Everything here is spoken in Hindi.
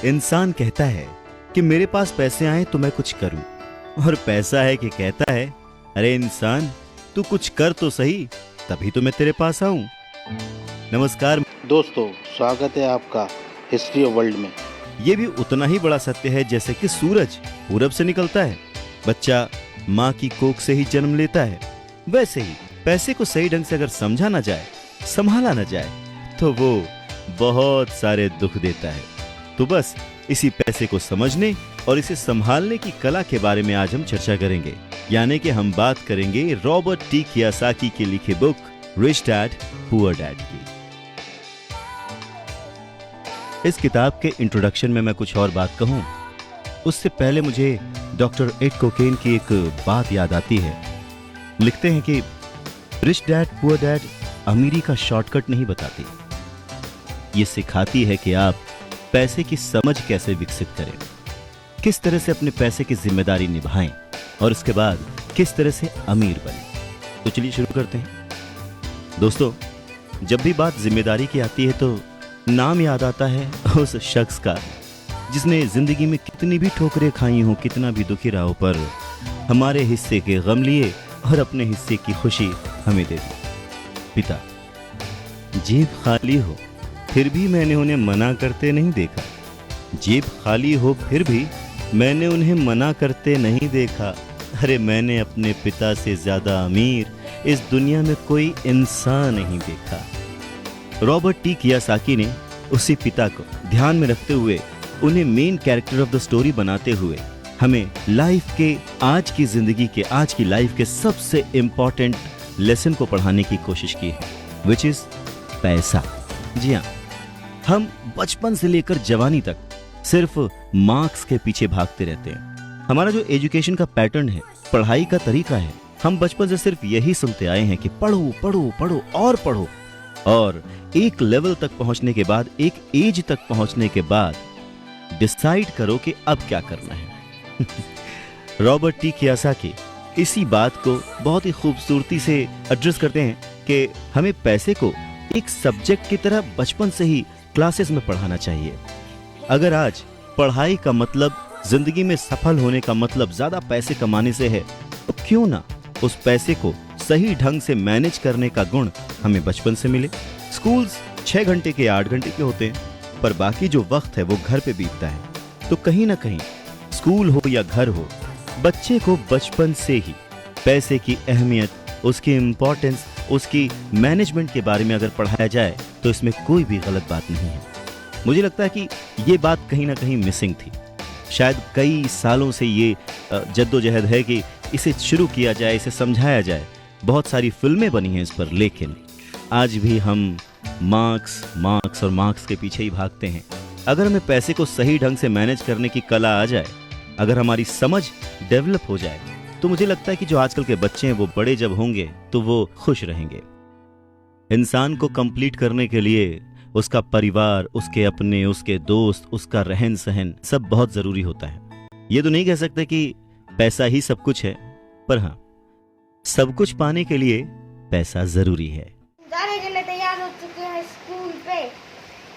इंसान कहता है कि मेरे पास पैसे आए तो मैं कुछ करूं, और पैसा है कि कहता है अरे इंसान तू कुछ कर तो सही, तभी तो मैं तेरे पास आऊं। नमस्कार दोस्तों, स्वागत है आपका हिस्ट्री ऑफ वर्ल्ड में। ये भी उतना ही बड़ा सत्य है जैसे कि सूरज पूरब से निकलता है, बच्चा माँ की कोख से ही जन्म लेता है, वैसे ही पैसे को सही ढंग से अगर समझा ना जाए, संभाला ना जाए, तो वो बहुत सारे दुख देता है। तो बस इसी पैसे को समझने और इसे संभालने की कला के बारे में आज हम चर्चा करेंगे। यानी कि हम बात करेंगे रॉबर्ट टी कियोसाकी की लिखी book rich dad poor dad की। इस किताब के इंट्रोडक्शन में मैं कुछ और बात कहूं, उससे पहले मुझे डॉक्टर एड कोकेन की एक बात याद आती है। लिखते हैं कि रिच डैड पुअर डैड अमीरी का शॉर्टकट नहीं बताती, ये सिखाती है कि आप पैसे की समझ कैसे विकसित करें, किस तरह से अपने पैसे की जिम्मेदारी निभाएं और उसके बाद किस तरह से अमीर बनें। तो चलिए शुरू करते हैं। दोस्तों, जब भी बात जिम्मेदारी की आती है तो नाम याद आता है उस शख्स का जिसने जिंदगी में कितनी भी ठोकरें खाई हो, कितना भी दुखी रहा हो, पर हमारे हिस्से के गम लिए और अपने हिस्से की खुशी हमें दे दी। पिता। जेब खाली हो फिर भी मैंने उन्हें मना करते नहीं देखा, जेब खाली हो फिर भी मैंने उन्हें मना करते नहीं देखा। अरे मैंने अपने पिता से ज्यादा अमीर इस दुनिया में कोई इंसान नहीं देखा। रॉबर्ट टी कियोसाकी ने उसी पिता को ध्यान में रखते हुए, उन्हें main character of the story बनाते हुए हमें लाइफ के, आज की जिंदगी के, आज की लाइफ के सबसे इंपॉर्टेंट लेसन को पढ़ाने की कोशिश की है, विच इज पैसा। जी हाँ, हम बचपन से लेकर जवानी तक सिर्फ मार्क्स के पीछे भागते रहते हैं। हमारा जो एजुकेशन का पैटर्न है, पढ़ाई का तरीका है, हम बचपन से सिर्फ यही सुनते आए हैं कि पढ़ो पढ़ो पढ़ो और पढ़ो, और एक लेवल तक पहुंचने के बाद, एक एज तक पहुंचने के बाद डिसाइड करो कि अब क्या करना है। रॉबर्ट टी कियोसाकी इसी बात को बहुत ही खूबसूरती से एड्रेस करते हैं कि हमें पैसे को एक सब्जेक्ट की तरह बचपन से ही क्लासेस में पढ़ाना चाहिए। अगर आज पढ़ाई का मतलब, जिंदगी में सफल होने का मतलब ज्यादा पैसे कमाने से है, तो क्यों ना उस पैसे को सही ढंग से मैनेज करने का गुण हमें बचपन से मिले। स्कूल्स 6 घंटे के 8 घंटे के होते हैं, पर बाकी जो वक्त है वो घर पे बीतता है। तो कहीं ना कहीं स्कूल हो या घर हो, बच्चे को बचपन से ही पैसे की अहमियत, उसकी इंपॉर्टेंस, उसकी मैनेजमेंट के बारे में अगर पढ़ाया जाए तो इसमें कोई भी गलत बात नहीं है। मुझे लगता है कि ये बात कहीं ना कहीं मिसिंग थी। शायद कई सालों से ये जद्दोजहद है कि इसे शुरू किया जाए, इसे समझाया जाए। बहुत सारी फिल्में बनी हैं इस पर, लेकिन आज भी हम मार्क्स मार्क्स और मार्क्स के पीछे ही भागते हैं। अगर हमें पैसे को सही ढंग से मैनेज करने की कला आ जाए, अगर हमारी समझ डेवलप हो जाए, तो मुझे लगता है कि जो आजकल के बच्चे हैं वो बड़े जब होंगे तो वो खुश रहेंगे। इंसान को कंप्लीट करने के लिए उसका परिवार, उसके अपने, उसके दोस्त, उसका रहन सहन सब बहुत जरूरी होता है। ये तो नहीं कह सकते कि पैसा ही सब कुछ है, पर हाँ, सब कुछ पाने के लिए पैसा जरूरी है।